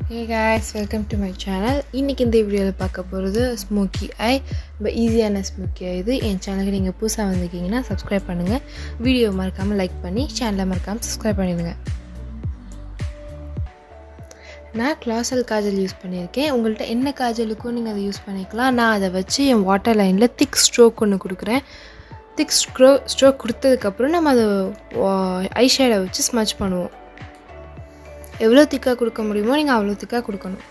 Hey guys, welcome to my channel. இன்னைக்கு இந்த வீடியோவில் பார்க்க போகிறது ஸ்மோக்கி ஐ. ரொம்ப ஈஸியான ஸ்மோக்கி ஐ இது. என் சேனலுக்கு நீங்கள் புதுசாக வந்திருக்கீங்கன்னா சப்ஸ்கிரைப் பண்ணுங்கள். வீடியோ மறக்காமல் லைக் பண்ணி சேனலை மறக்காமல் சப்ஸ்கிரைப் பண்ணிடுங்க. நான் கிளாசல் காஜல் யூஸ் பண்ணியிருக்கேன். உங்கள்கிட்ட என்ன காஜலுக்கும் நீங்கள் அதை யூஸ் பண்ணிக்கலாம். நான் அதை வச்சு என் வாட்டர் லைனில் திக் ஸ்ட்ரோக் ஒன்று கொடுக்குறேன். திக் ஸ்ட்ரோக் கொடுத்ததுக்கப்புறம் நம்ம அதை ஐ ஷேடை வச்சு ஸ்மச் பண்ணுவோம். எவ்வளோ திக்காக கொடுக்க முடியுமோ நீங்கள் அவ்வளோ திக்காக கொடுக்கணும்.